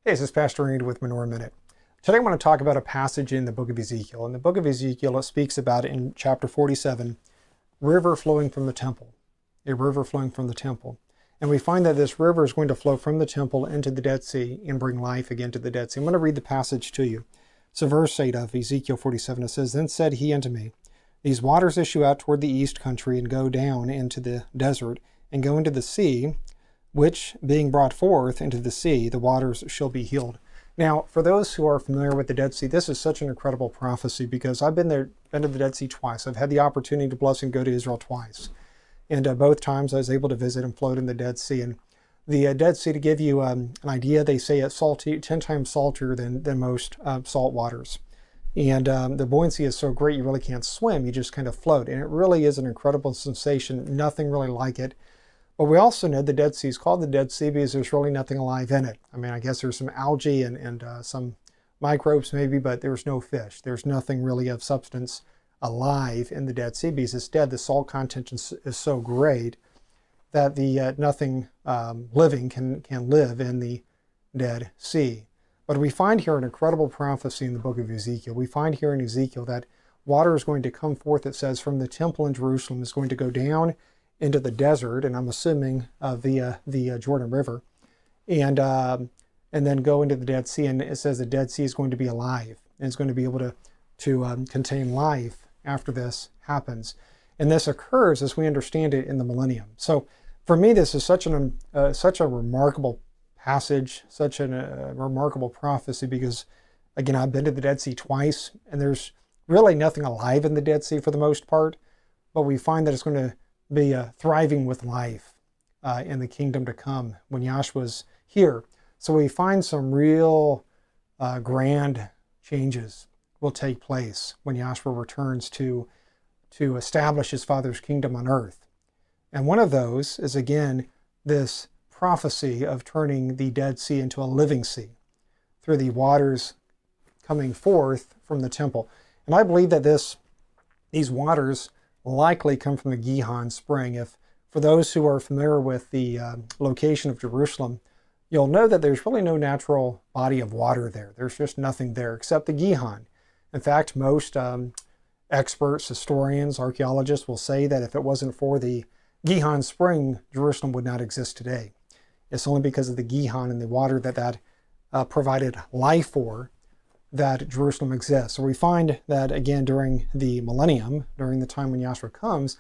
Hey, this is Pastor Andy with Menorah Minute. Today I want to talk about a passage in the book of Ezekiel. In the book of Ezekiel, it speaks about, in chapter 47, river flowing from the temple. A river flowing from the temple. And we find that this river is going to flow from the temple into the Dead Sea and bring life again to the Dead Sea. I'm going to read the passage to you. So verse 8 of Ezekiel 47, it says, "Then said he unto me, These waters issue out toward the east country and go down into the desert and go into the sea, which being brought forth into the sea, the waters shall be healed." Now, for those who are familiar with the Dead Sea, this is such an incredible prophecy because I've been to the Dead Sea twice. I've had the opportunity to bless and go to Israel twice. And both times I was able to visit and float in the Dead Sea. And the Dead Sea, to give you an idea, they say it's salty, 10 times saltier than most salt waters. And the buoyancy is so great you really can't swim, you just kind of float. And it really is an incredible sensation, nothing really like it. But we also know the Dead Sea is called the Dead Sea because there's really nothing alive in it. I mean, I guess there's some algae and some microbes maybe, but there's no fish. There's nothing really of substance alive in the Dead Sea because it's dead. The salt content is so great that the nothing living can live in the Dead Sea. But we find here an incredible prophecy in the book of Ezekiel. We find here in Ezekiel that water is going to come forth, it says, from the temple in Jerusalem, is going to go down into the desert, and I'm assuming via the Jordan River, and then go into the Dead Sea. And it says the Dead Sea is going to be alive, and it's going to be able to contain life after this happens. And this occurs, as we understand it, in the millennium. So for me, this is such a remarkable passage, such a remarkable prophecy, because again, I've been to the Dead Sea twice, and there's really nothing alive in the Dead Sea for the most part, but we find that it's going to be thriving with life in the kingdom to come when Yahshua's here. So we find some real grand changes will take place when Yahshua returns to establish his Father's kingdom on earth. And one of those is, again, this prophecy of turning the Dead Sea into a living sea through the waters coming forth from the temple. And I believe that these waters likely come from the Gihon spring. If for those who are familiar with the location of Jerusalem, you'll know that there's really no natural body of water there. There's just nothing there except the Gihon. In fact, most experts, historians, archaeologists will say that if it wasn't for the Gihon spring, Jerusalem would not exist today. It's only because of the Gihon and the water that provided life for that Jerusalem exists. So we find that, again, during the millennium, during the time when Yahshua comes,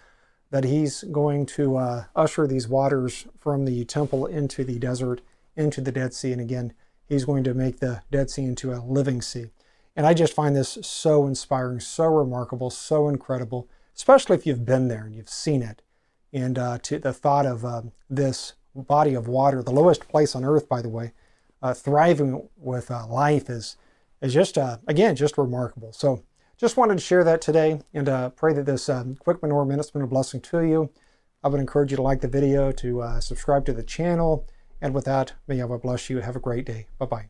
that he's going to usher these waters from the temple into the desert, into the Dead Sea. And again, he's going to make the Dead Sea into a living sea. And I just find this so inspiring, so remarkable, so incredible, especially if you've been there and you've seen it. And to the thought of this body of water, the lowest place on earth, by the way, thriving with life is just, again, just remarkable. So just wanted to share that today, and pray that this quick Menorah Minute's been a blessing to you. I would encourage you to like the video, to subscribe to the channel, and with that, may Yahweh bless you. Have a great day. Bye-bye.